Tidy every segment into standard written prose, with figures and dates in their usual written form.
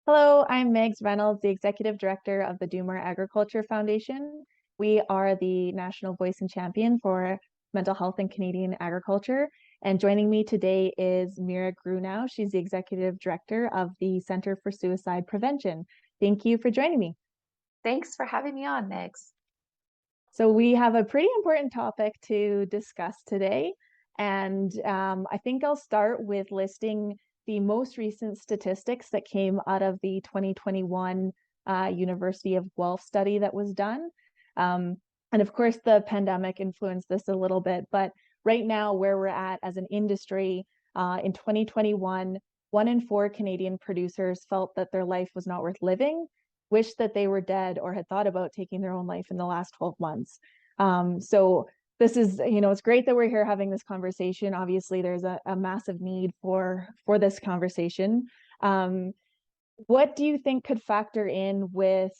Hello, I'm Megs Reynolds, the Executive Director of the Do MoreAgriculture Foundation. We are the national voice and champion for mental health in Canadian agriculture. And joining me today is Mira Grunau. She's the Executive Director of the Center for Suicide Prevention. Thank you for joining me. Thanks for having me on, Megs. So we have a pretty important topic to discuss today. And I think I'll start with listing the most recent statistics that came out of the 2021 University of Guelph study that was done. And of course, the pandemic influenced this a little bit, but right now where we're at as an industry, in 2021, 1 in 4 Canadian producers felt that their life was not worth living, wished that they were dead, or had thought about taking their own life in the last 12 months. So this is, it's great that we're here having this conversation. Obviously, there's a massive need for this conversation. What do you think could factor in with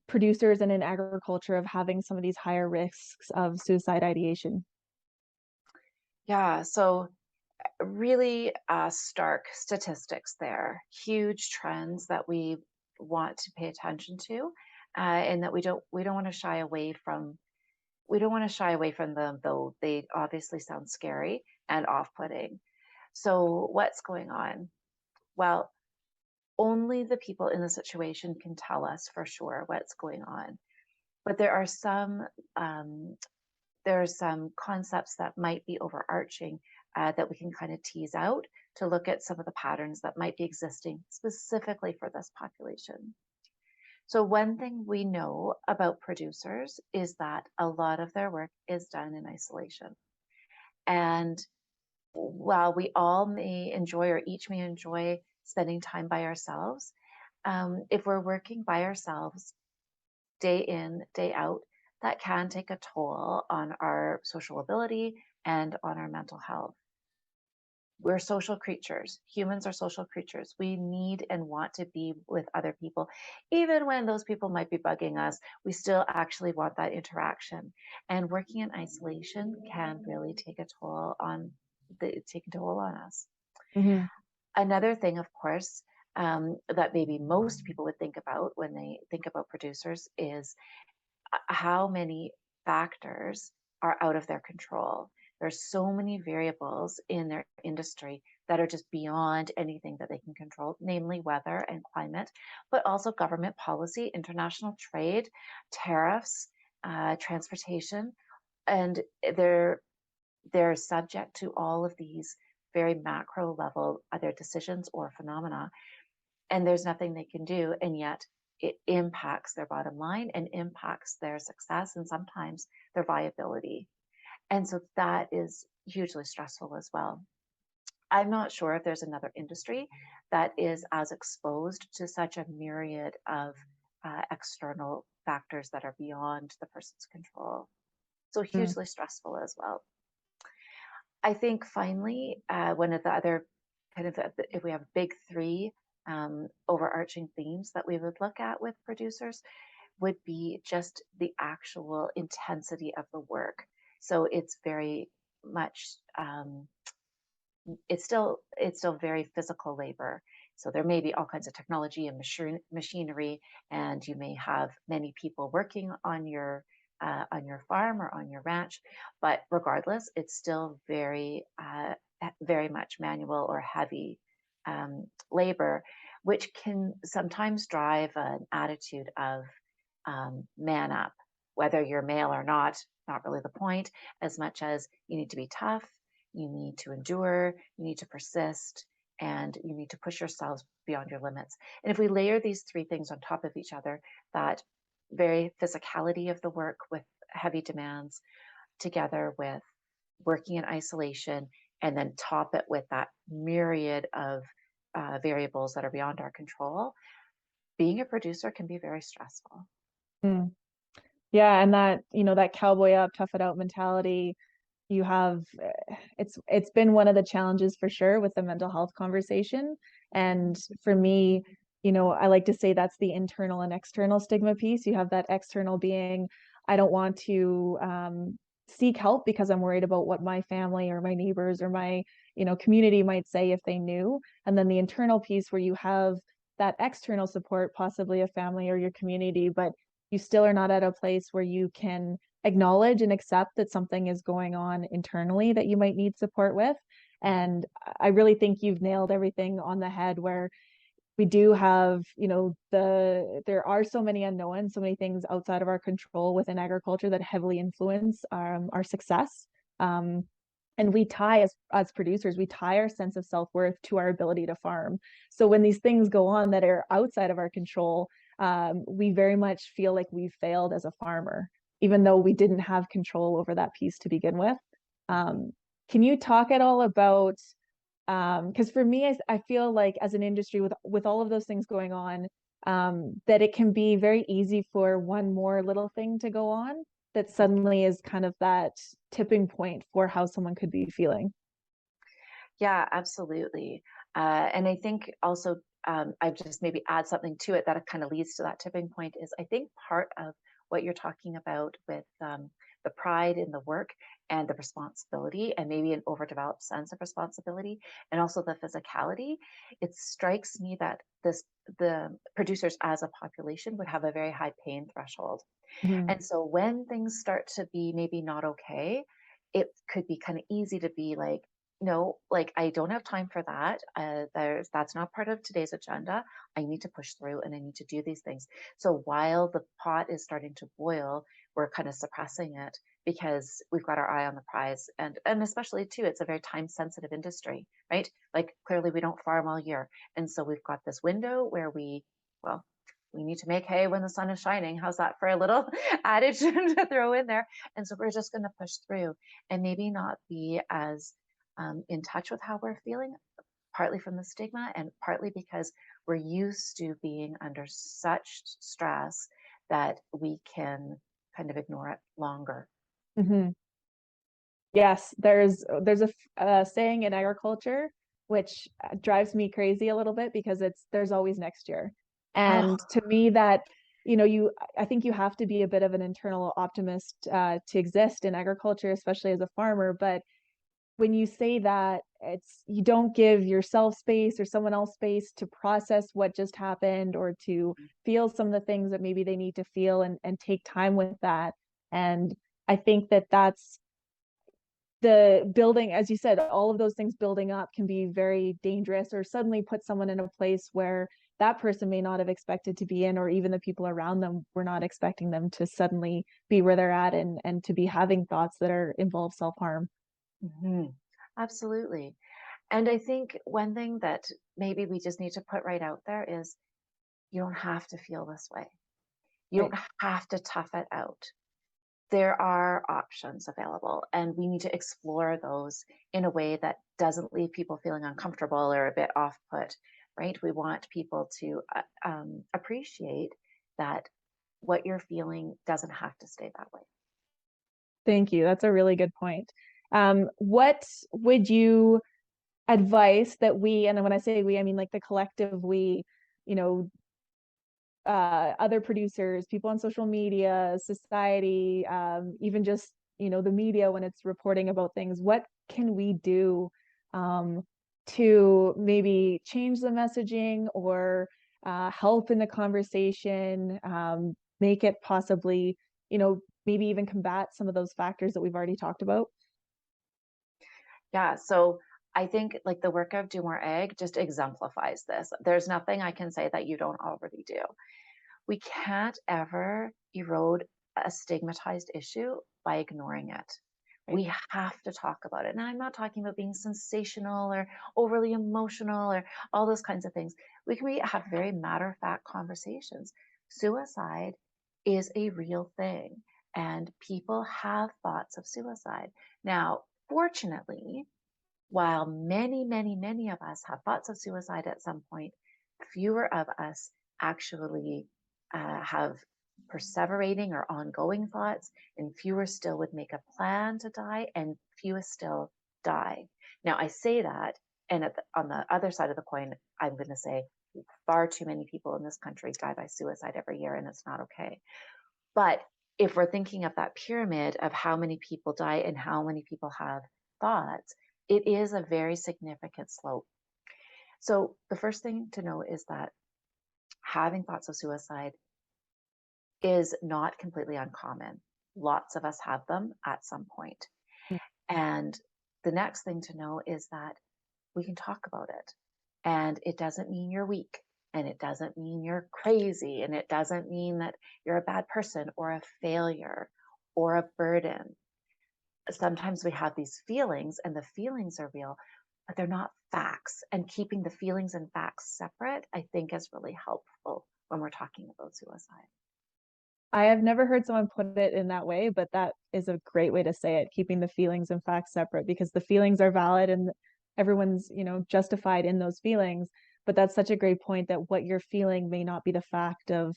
producers and in agriculture of having some of these higher risks of suicide ideation? Yeah, so really stark statistics there, huge trends that we want to pay attention to, and that we don't want to shy away from. We don't want to shy away from them, though they obviously sound scary and off-putting. So what's going on? Well, only the people in the situation can tell us for sure what's going on. But um, there are some concepts that might be overarching that we can kind of tease out to look at some of the patterns that might be existing specifically for this population. So, one thing we know about producers is that a lot of their work is done in isolation. And while we all may enjoy, or each may enjoy, spending time by ourselves, if we're working by ourselves day in, day out, that can take a toll on our social ability and on our mental health. We're social creatures. Humans are social creatures. We need and want to be with other people. Even when those people might be bugging us, we still actually want that interaction. And working in isolation can really take a toll on us. Mhm. Another thing, of course, that maybe most people would think about when they think about producers is how many factors are out of their control. There's so many variables in their industry that are just beyond anything that they can control, namely weather and climate, but also government policy, international trade, tariffs, transportation, and they're subject to all of these very macro level either decisions or phenomena, and there's nothing they can do, and yet it impacts their bottom line and impacts their success and sometimes their viability. And so that is hugely stressful as well. I'm not sure if there's another industry that is as exposed to such a myriad of external factors that are beyond the person's control. So Mm. hugely stressful as well. I think finally, one of the other if we have big three overarching themes that we would look at with producers, would be just the actual intensity of the work. So it's very much it's still very physical labor. So there may be all kinds of technology and machinery, and you may have many people working on your farm or on your ranch. But regardless, it's still very much manual or heavy labor, which can sometimes drive an attitude of man up, whether you're male or not really the point, as much as you need to be tough, you need to endure, you need to persist, and you need to push yourselves beyond your limits. And if we layer these three things on top of each other, that very physicality of the work with heavy demands together with working in isolation, and then top it with that myriad of variables that are beyond our control, being a producer can be very stressful. Mm. Yeah, and that, that cowboy up, tough it out mentality, you have it's been one of the challenges for sure with the mental health conversation. And for me, I like to say that's the internal and external stigma piece. You have that external being, I don't want to seek help because I'm worried about what my family or my neighbors or my community might say if they knew. And then the internal piece where you have that external support, possibly a family or your community, but you still are not at a place where you can acknowledge and accept that something is going on internally that you might need support with. And I really think you've nailed everything on the head, where we do have, there are so many unknowns, so many things outside of our control within agriculture that heavily influence our success. And we tie, as producers, we tie our sense of self-worth to our ability to farm. So when these things go on that are outside of our control, we very much feel like we've failed as a farmer, even though we didn't have control over that piece to begin with. Can you talk at all about, because for me, I feel like as an industry with all of those things going on, that it can be very easy for one more little thing to go on that suddenly is kind of that tipping point for how someone could be feeling. Yeah, absolutely. And I think also, I've just maybe add something to it that kind of leads to that tipping point is I think part of what you're talking about with the pride in the work and the responsibility, and maybe an overdeveloped sense of responsibility, and also the physicality. It strikes me that the producers as a population would have a very high pain threshold. Mhm. And so when things start to be maybe not okay, it could be kind of easy to be like, no, like I don't have time for that. That's not part of today's agenda. I need to push through and I need to do these things. So while the pot is starting to boil, we're kind of suppressing it because we've got our eye on the prize. And especially too, it's a very time sensitive industry, right? Like clearly we don't farm all year. And so we've got this window where well, we need to make hay when the sun is shining. How's that for a little adage to throw in there? And so we're just going to push through and maybe not be as in touch with how we're feeling, partly from the stigma and partly because we're used to being under such stress that we can kind of ignore it longer. Mhm. Yes, there's a saying in agriculture which drives me crazy a little bit, because there's always next year. Oh, And to me, that, I think you have to be a bit of an internal optimist to exist in agriculture, especially as a farmer. But when you say that, you don't give yourself space or someone else space to process what just happened, or to feel some of the things that maybe they need to feel, and take time with that. And I think that that's the building, as you said, all of those things building up can be very dangerous, or suddenly put someone in a place where that person may not have expected to be in, or even the people around them were not expecting them to suddenly be where they're at, and to be having thoughts that are involve self-harm. mhm. Absolutely. And I think one thing that maybe we just need to put right out there is you don't have to feel this way. You Right. don't have to tough it out. There are options available, and we need to explore those in a way that doesn't leave people feeling uncomfortable or a bit off put, right? We want people to appreciate that what you're feeling doesn't have to stay that way. Thank you. That's a really good point. What would you advise that we, and when I say we, I mean like the collective we, you know, other producers, people on social media, society, even just, the media when it's reporting about things, what can we do um, to maybe change the messaging, or help in the conversation, make it possibly, maybe even combat some of those factors that we've already talked about? Yeah, so I think like the work of Do More Ag just exemplifies this. There's nothing I can say that you don't already do. We can't ever erode a stigmatized issue by ignoring it. Right. We have to talk about it. Now, I'm not talking about being sensational or overly emotional or all those kinds of things. Have very matter of fact conversations. Suicide is a real thing, and people have thoughts of suicide. Now, fortunately, while many, many, many of us have thoughts of suicide at some point, fewer of us actually have perseverating or ongoing thoughts, and fewer still would make a plan to die, and fewer still die. Now, I say that, and on the other side of the coin, I'm going to say far too many people in this country die by suicide every year, and it's not okay. But if we're thinking of that pyramid of how many people die and how many people have thoughts, it is a very significant slope. So the first thing to know is that having thoughts of suicide is not completely uncommon. Lots of us have them at some point. And the next thing to know is that we can talk about it. And it doesn't mean you're weak. And it doesn't mean you're crazy. And it doesn't mean that you're a bad person or a failure or a burden. Sometimes we have these feelings and the feelings are real, but they're not facts. And keeping the feelings and facts separate, I think, is really helpful when we're talking about suicide. I have never heard someone put it in that way, but that is a great way to say it, keeping the feelings and facts separate, because the feelings are valid and everyone's, justified in those feelings. But that's such a great point, that what you're feeling may not be the fact of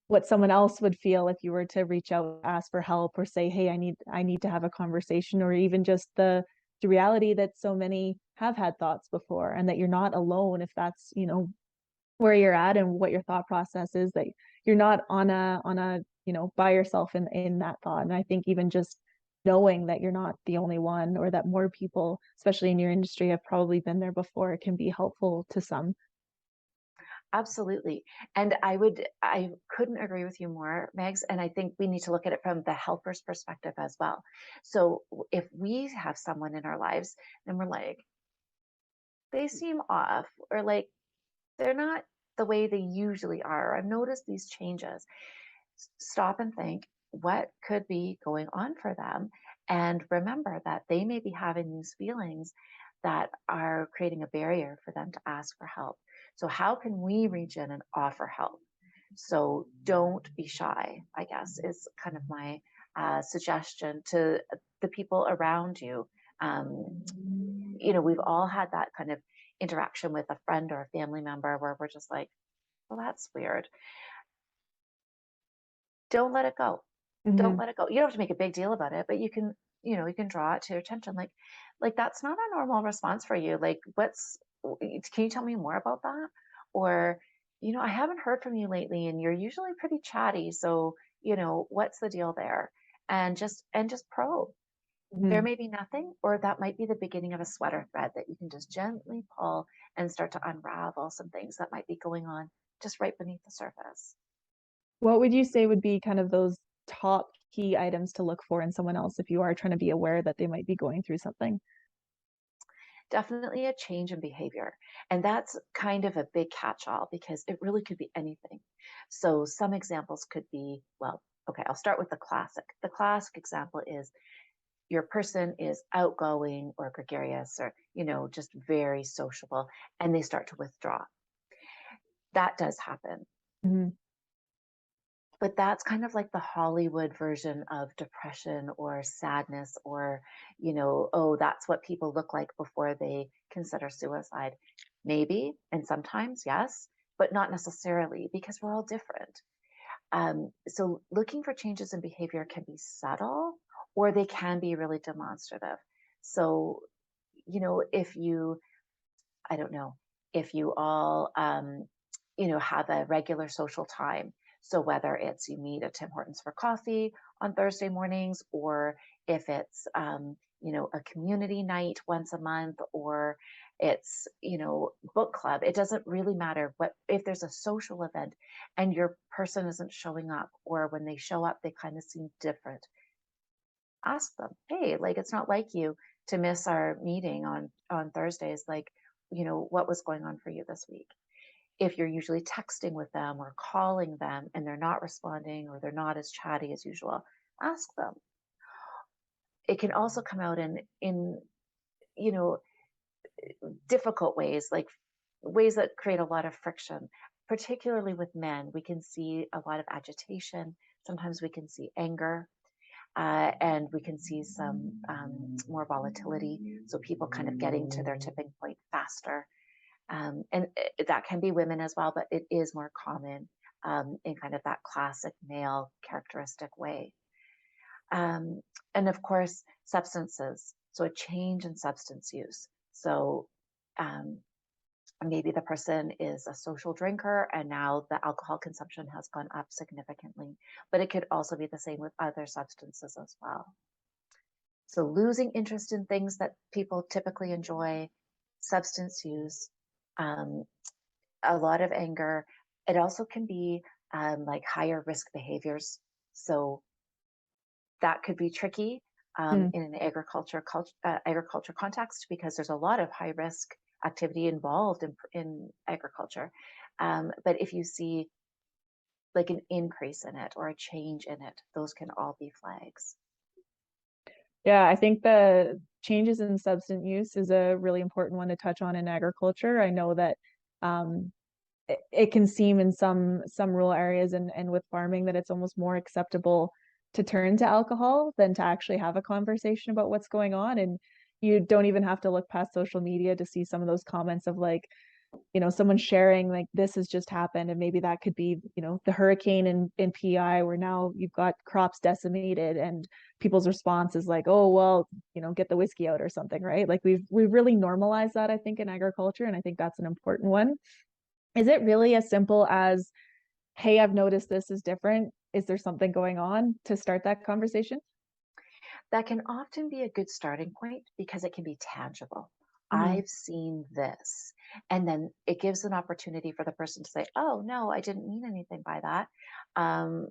what someone else would feel if you were to reach out, ask for help, or say, hey, I need to have a conversation, or even just the reality that so many have had thoughts before, and that you're not alone if that's, where you're at and what your thought process is, that you're not on a by yourself in that thought. And I think even just knowing that you're not the only one, or that more people, especially in your industry, have probably been there before, it can be helpful to some. Absolutely. And I couldn't agree with you more, Megs. And I think we need to look at it from the helper's perspective as well. So if we have someone in our lives and we're like, they seem off, or like they're not the way they usually are, I've noticed these changes, stop and think, what could be going on for them? And remember that they may be having these feelings that are creating a barrier for them to ask for help. So, how can we reach in and offer help? So, don't be shy, I guess, is kind of my suggestion to the people around you. We've all had that kind of interaction with a friend or a family member where we're just like, well, that's weird. Don't let it go. Don't Mm-hmm. let it go. You don't have to make a big deal about it, but you can draw it to your attention. Like that's not a normal response for you. Like, can you tell me more about that? Or, I haven't heard from you lately and you're usually pretty chatty. So, what's the deal there? And just probe. There Mm-hmm. may be nothing, or that might be the beginning of a sweater thread that you can just gently pull and start to unravel some things that might be going on just right beneath the surface. What would you say would be kind of those top key items to look for in someone else if you are trying to be aware that they might be going through something? Definitely a change in behavior. And that's kind of a big catch all because it really could be anything. So, some examples could be, well, okay, I'll start with the classic. The classic example is your person is outgoing or gregarious or, just very sociable and they start to withdraw. That does happen. Mm-hmm. But that's kind of like the Hollywood version of depression or sadness, or, oh, that's what people look like before they consider suicide. Maybe, and sometimes, yes, but not necessarily because we're all different. So looking for changes in behavior can be subtle or they can be really demonstrative. So, if you, I don't know, if you all, have a regular social time. So whether it's you meet at Tim Hortons for coffee on Thursday mornings, or if it's, a community night once a month, or it's, book club, it doesn't really matter. But if there's a social event and your person isn't showing up, or when they show up, they kind of seem different, ask them, hey, like it's not like you to miss our meeting on Thursdays. Like, what was going on for you this week? If you're usually texting with them or calling them and they're not responding or they're not as chatty as usual, ask them. It can also come out in you know difficult ways, like ways that create a lot of friction. Particularly with men, we can see a lot of agitation. Sometimes we can see anger, and we can see some more volatility. So people kind of getting to their tipping point faster. And that can be women as well, but it is more common in kind of that classic male characteristic way. Um, and of course, substances. So a change in substance use. So um, maybe the person is a social drinker and now the alcohol consumption has gone up significantly, but it could also be the same with other substances as well. So losing interest in things that people typically enjoy, substance use, um, a lot of anger, It also can be like higher risk behaviors. So that could be tricky Mm. in an agriculture context because there's a lot of high risk activity involved in agriculture. But if you see like an increase in it or a change in it, those can all be flags. Yeah, I think the changes in substance use is a really important one to touch on in agriculture. I know that um, it can seem in some rural areas and with farming that it's almost more acceptable to turn to alcohol than to actually have a conversation about what's going on. And you don't even have to look past social media to see some of those comments of like, someone sharing like this has just happened, and maybe that could be, the hurricane in PI where now you've got crops decimated, and people's response is like, oh well, get the whiskey out or something, right? Like we've really normalized that, I think, in agriculture, and I think that's an important one. Is it really as simple as, hey, I've noticed this is different? Is there something going on, to start that conversation? That can often be a good starting point because it can be tangible. Mm, I've seen this. And then it gives an opportunity for the person to say, oh, no, I didn't mean anything by that. And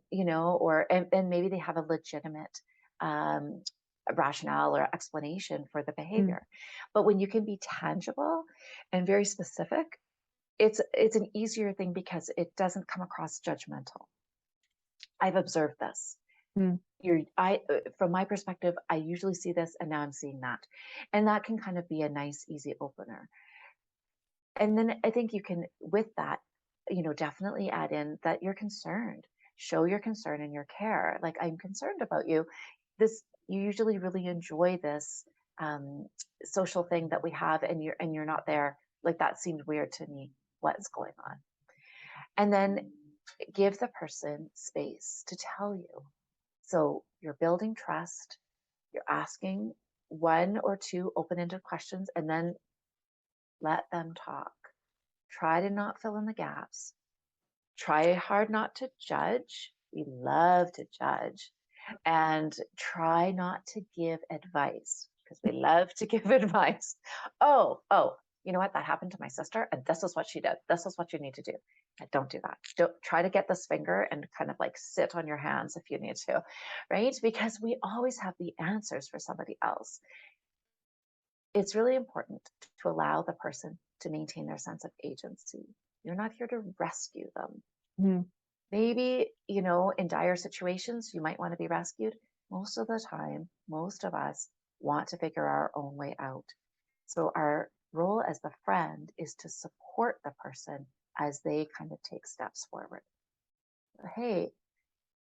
maybe they have a legitimate um, rationale or explanation for the mm, behavior. But when you can be tangible and very specific, it's an easier thing because it doesn't come across judgmental. I've observed this. mm, From my perspective, I usually see this and now I'm seeing that. And that can kind of be a nice, easy opener. And then I think you can, with that, definitely add in that you're concerned. Show your concern and your care. Like, I'm concerned about you. You usually really enjoy this um, social thing that we have, and you're not there. Like, that seemed weird to me. What's going on? And then give the person space to tell you. So you're building trust, you're asking one or two open ended questions, and then let them talk. Try to not fill in the gaps. Try hard not to judge. We love to judge. And try not to give advice because we love to give advice. Oh, you know what? That happened to my sister, and this is what she did. This is what you need to do. Don't do that. Don't try to get this finger and kind of like sit on your hands if you need to, right? Because we always have the answers for somebody else. It's really important to allow the person to maintain their sense of agency. You're not here to rescue them. mm. Maybe, in dire situations, you might want to be rescued. Most of the time, most of us want to figure our own way out. So our role as the friend is to support the person as they kind of take steps forward. Hey,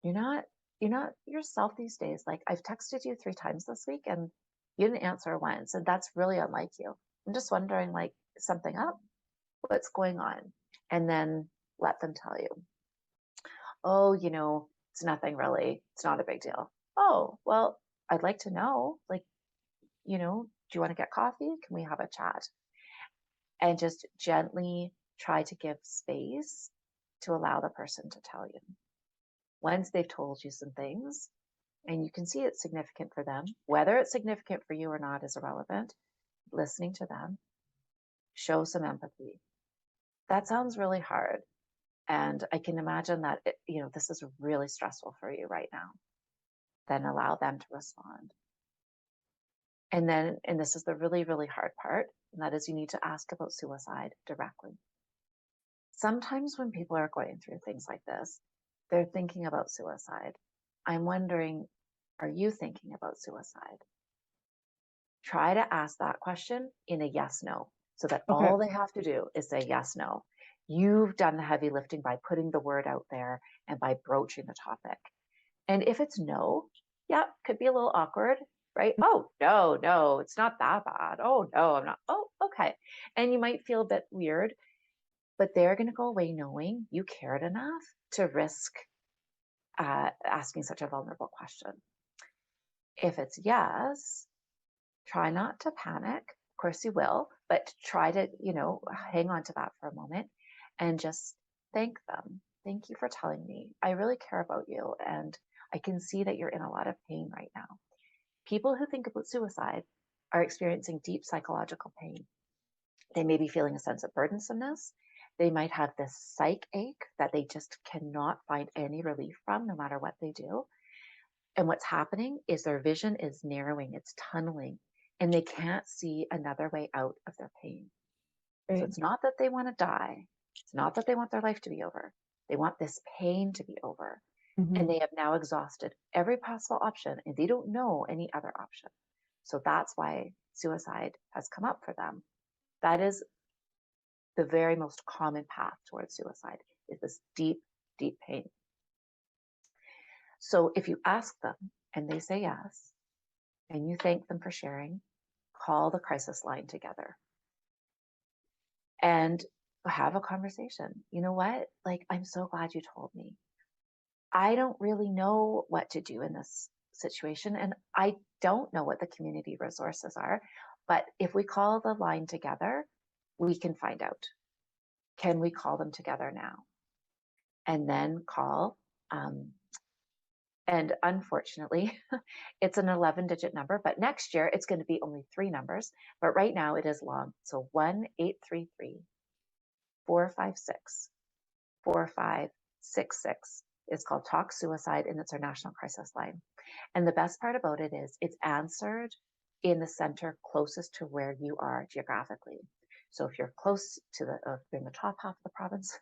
you're not you're not yourself these days. Like, I've texted you 3 times this week and you didn't answer once, and that's really unlike you. I'm just wondering, like, something up? What's going on? And then let them tell you, oh, it's nothing really. It's not a big deal. Oh, well, I'd like to know, like, do you want to get coffee? Can we have a chat? And just gently try to give space to allow the person to tell you. Once they've told you some things, and you can see it's significant for them, whether it's significant for you or not is irrelevant, listening to them, show some empathy. That sounds really hard. And I can imagine that, this is really stressful for you right now. Then allow them to respond. And this is the really, really hard part, and that is you need to ask about suicide directly. Sometimes when people are going through things like this, they're thinking about suicide. I'm wondering, are you thinking about suicide? Try to ask that question in a yes no, so that Okay. all they have to do is say yes no. You've done the heavy lifting by putting the word out there and by broaching the topic. And if it's no, yeah, could be a little awkward, right? Oh, no, no, it's not that bad. Oh, no, I'm not. Oh, okay. And you might feel a bit weird, but they're going to go away knowing you cared enough to risk asking such a vulnerable question. If it's yes, try not to panic. Of course, you will, but try to, hang on to that for a moment and just thank them. Thank you for telling me. I really care about you. And I can see that you're in a lot of pain right now. People who think about suicide are experiencing deep psychological pain. They may be feeling a sense of burdensomeness, They might have this psych ache that they just cannot find any relief from, no matter what they do. And what's happening is their vision is narrowing, it's tunneling, and they can't see another way out of their pain. So Right. it's not that they want to die. It's not that they want their life to be over. They want this pain to be over. Hmm. And they have now exhausted every possible option and they don't know any other option. So that's why suicide has come up for them. That is the very most common path towards suicide, is this deep, deep pain. So if you ask them and they say yes, and you thank them for sharing, call the crisis line together and have a conversation. You know what? Like, I'm so glad you told me. I don't really know what to do in this situation, and I don't know what the community resources are. But if we call the line together, we can find out. Can we call them together now? And then call. And unfortunately, it's an 11-digit number, but next year it's going to be only 3 numbers. But right now it is long. So 1-833-456-4566. It's called Talk Suicide, and it's our national crisis line. And the best part about it is it's answered in the center closest to where you are geographically. So if you're close to if you're in the top half of the province,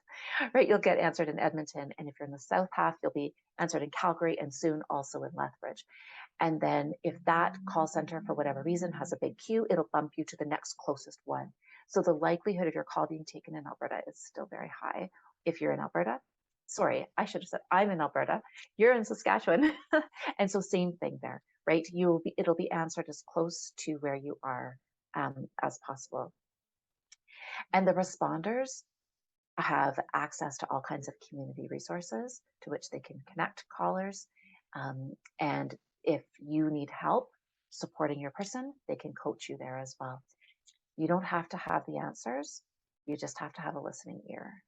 right, you'll get answered in Edmonton. And if you're in the south half, you'll be answered in Calgary and soon also in Lethbridge. And then if that call center, for whatever reason, has a big queue, it'll bump you to the next closest one. So the likelihood of your call being taken in Alberta is still very high if you're in Alberta. Sorry, I should have said I'm in Alberta. You're in Saskatchewan. And so same thing there, right? It'll be answered as close to where you are as possible. And the responders have access to all kinds of community resources to which they can connect callers. And if you need help supporting your person, they can coach you there as well. You don't have to have the answers. You just have to have a listening ear.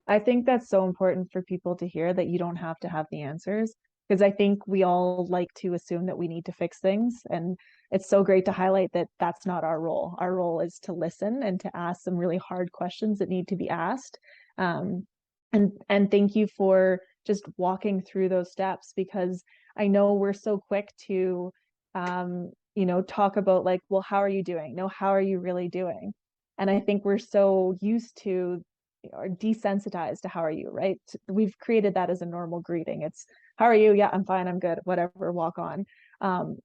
I think that's so important for people to hear, that you don't have to have the answers, because I think we all like to assume that we need to fix things. And it's so great to highlight that that's not our role. Our role is to listen and to ask some really hard questions that need to be asked. Um, and thank you for just walking through those steps, because I know we're so quick to talk about, like, well, how are you doing? No, how are you really doing? And I think we're so used to, or desensitized to, how are you, right? We've created that as a normal greeting. It's, how are you? Yeah, I'm fine, I'm good, whatever, walk on.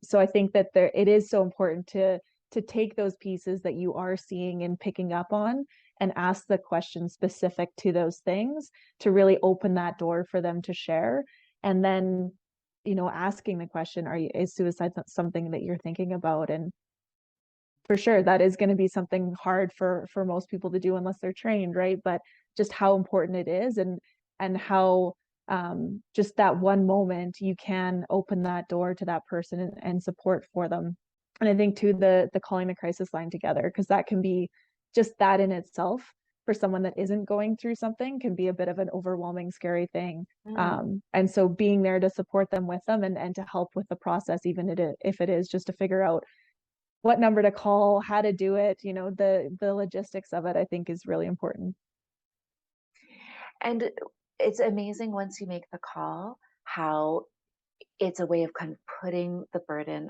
So I think that it is so important to take those pieces that you are seeing and picking up on, and ask the question specific to those things, to really open that door for them to share. And then, asking the question, is suicide something that you're thinking about? And for sure, that is going to be something hard for most people to do unless they're trained, right? But just how important it is, and how just that one moment you can open that door to that person, and support for them. And I think too, the calling the crisis line together, because that can be, just that in itself, for someone that isn't going through something, can be a bit of an overwhelming, scary thing. And so being there to support them with them, and to help with the process, even if it is just to figure out what number to call, how to do it, the logistics of it, I think, is really important. And it's amazing once you make the call, how it's a way of kind of putting the burden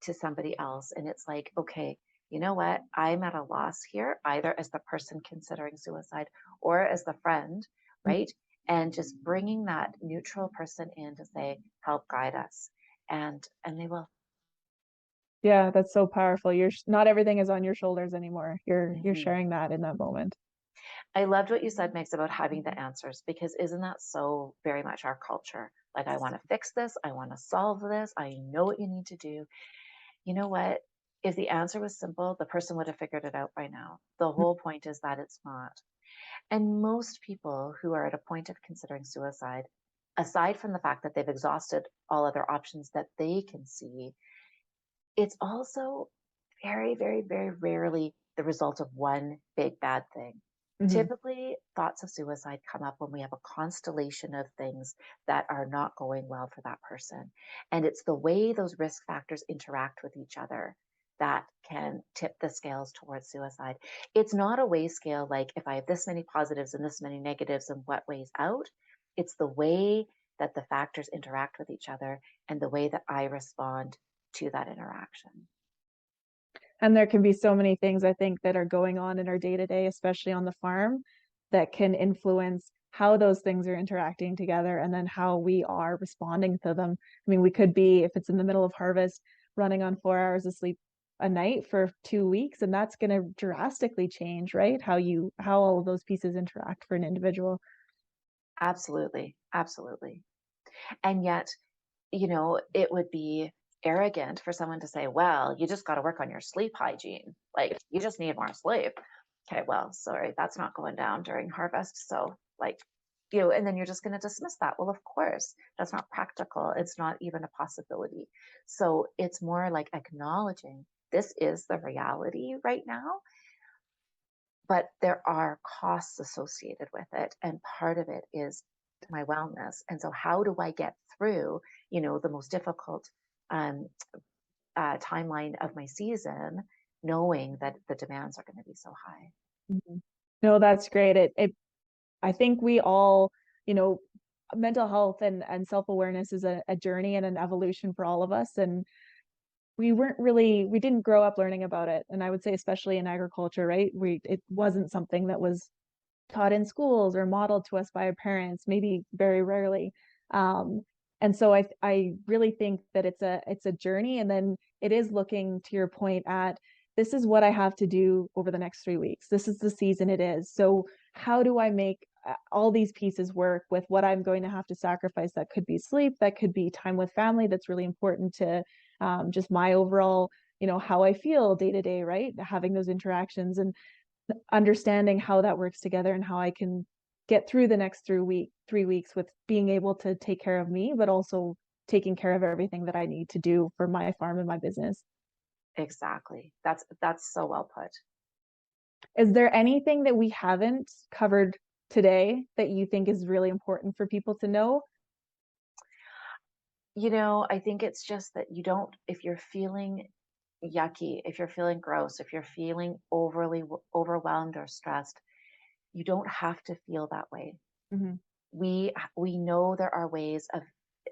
to somebody else. And it's like, okay, you know what? I'm at a loss here, either as the person considering suicide or as the friend, right? And just bringing that neutral person in to say, help guide us. And they will. Yeah, that's so powerful. You're not everything is on your shoulders anymore. You're Mhm. sharing that in that moment. I loved what you said, Mix, about having the answers, because isn't that so very much our culture? Like, I want to fix this. I want to solve this. I know what you need to do. You know what? If the answer was simple, the person would have figured it out by now. The whole point is that it's not. And most people who are at a point of considering suicide, aside from the fact that they've exhausted all other options that they can see, it's also very, very, very rarely the result of one big bad thing. Mm-hmm. Typically, thoughts of suicide come up when we have a constellation of things that are not going well for that person. And it's the way those risk factors interact with each other that can tip the scales towards suicide. It's not a weigh scale like if I have this many positives and this many negatives and what weighs out. It's the way that the factors interact with each other and the way that I respond to that interaction. And there can be so many things I think that are going on in our day to day, especially on the farm, that can influence how those things are interacting together and then how we are responding to them. I mean, we could be, if it's in the middle of harvest, running on 4 hours of sleep a night for 2 weeks, and that's going to drastically change, right? How all of those pieces interact for an individual. Absolutely. Absolutely. And yet, it would be arrogant for someone to say, well, you just got to work on your sleep hygiene. Like, you just need more sleep. Okay, well, sorry, that's not going down during harvest. So, like, and then you're just going to dismiss that. Well, of course, that's not practical. It's not even a possibility. So, it's more like acknowledging this is the reality right now, but there are costs associated with it. And part of it is my wellness. And so, how do I get through, the most difficult um, timeline of my season, knowing that the demands are going to be so high? Mhm. No, that's great. I think we all, you know, mental health and self-awareness is a journey and an evolution for all of us. And we didn't grow up learning about it. And I would say, especially in agriculture, right? It wasn't something that was taught in schools or modeled to us by our parents, maybe very rarely. Um, and so I really think that it's a journey, and then it is looking to your point at this is what I have to do over the next 3 weeks. This is the season it is. So how do I make all these pieces work with what I'm going to have to sacrifice? That could be sleep, that could be time with family. That's really important to just my overall, how I feel day to day, right? Having those interactions and understanding how that works together and how I can get through the next 3 weeks with being able to take care of me, but also taking care of everything that I need to do for my farm and my business. Exactly. That's so well put. Is there anything that we haven't covered today that you think is really important for people to know? I think it's just that you don't, if you're feeling yucky, if you're feeling gross, if you're feeling overly overwhelmed or stressed, you don't have to feel that way. Mhm. We know there are ways of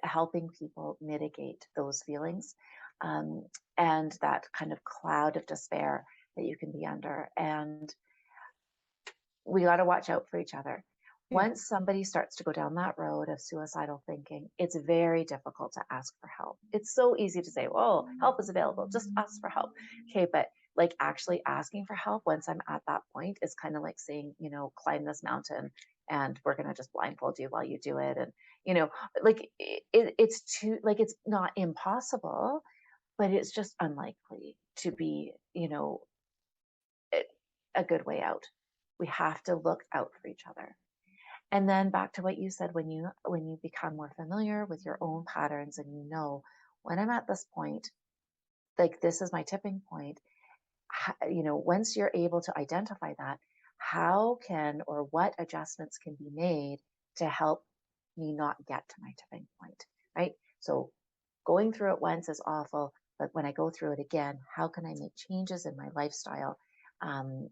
helping people mitigate those feelings, um, and that kind of cloud of despair that you can be under. And we got to watch out for each other. Yeah. Once somebody starts to go down that road of suicidal thinking, it's very difficult to ask for help. It's so easy to say, "Oh, help is available. Just ask for help." Okay, but like actually asking for help once I'm at that point is kind of like saying, climb this mountain and we're going to just blindfold you while you do it. And, you know, like it's too, like, it's not impossible, but it's just unlikely to be, a a good way out. We have to look out for each other. And then back to what you said, when you become more familiar with your own patterns and when I'm at this point, like this is my tipping point, once you're able to identify that, how can or what adjustments can be made to help me not get to my tipping point, right? So going through it once is awful, but when I go through it again, how can I make changes in my lifestyle? Um,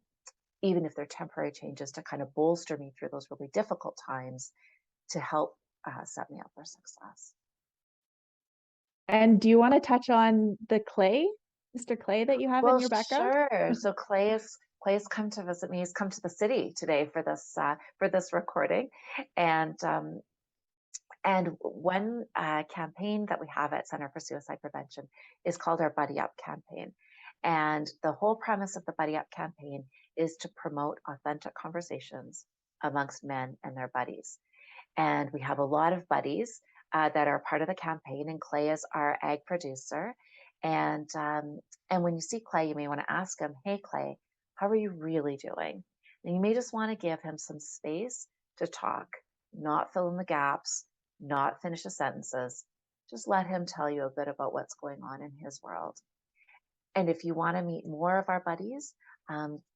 Even if they're temporary changes to kind of bolster me through those really difficult times to help set me up for success. And do you want to touch on the clay, Mr. Clay, that you have in Well, your background? sure. So Clay's come to visit me. He's come to the city today for this recording, and one campaign that we have at Center for Suicide Prevention is called our Buddy Up campaign. And the whole premise of the Buddy Up campaign is to promote authentic conversations amongst men and their buddies. And we have a lot of buddies that are part of the campaign, and Clay is our ag producer. And when you see Clay, you may want to ask him, "Hey, Clay, how are you really doing?" And you may just want to give him some space to talk, not fill in the gaps, not finish the sentences. Just let him tell you a bit about what's going on in his world. And if you want to meet more of our buddies,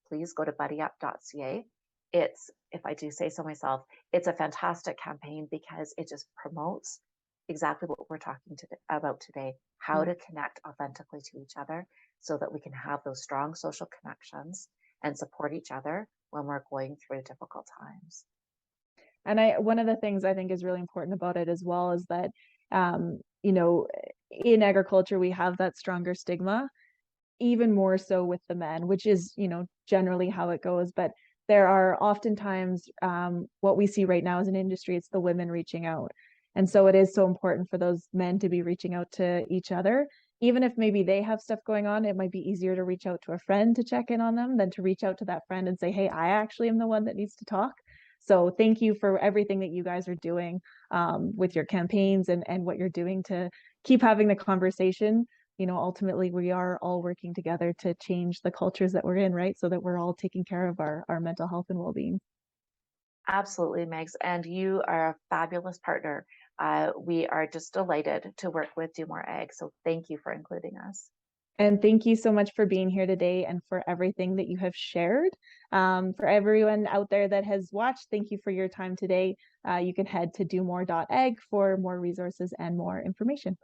please go to buddyup.ca. If I do say so myself, it's a fantastic campaign because it just promotes exactly what we're talking about today, how Yeah. to connect authentically to each other so that we can have those strong social connections and support each other when we're going through difficult times. And one of the things I think is really important about it as well is that, you know, in agriculture, we have that stronger stigma, even more so with the men, which is, generally how it goes. But there are oftentimes what we see right now as an industry, it's the women reaching out. And so it is so important for those men to be reaching out to each other. Even if maybe they have stuff going on, it might be easier to reach out to a friend to check in on them than to reach out to that friend and say, hey, I actually am the one that needs to talk. So thank you for everything that you guys are doing with your campaigns and what you're doing to keep having the conversation. Ultimately we are all working together to change the cultures that we're in, right? So that we're all taking care of our mental health and well-being. Absolutely, Megs. And you are a fabulous partner. We are just delighted to work with Do More Ag. So thank you for including us. And thank you so much for being here today and for everything that you have shared. For everyone out there that has watched, thank you for your time today. You can head to domore.ag for more resources and more information.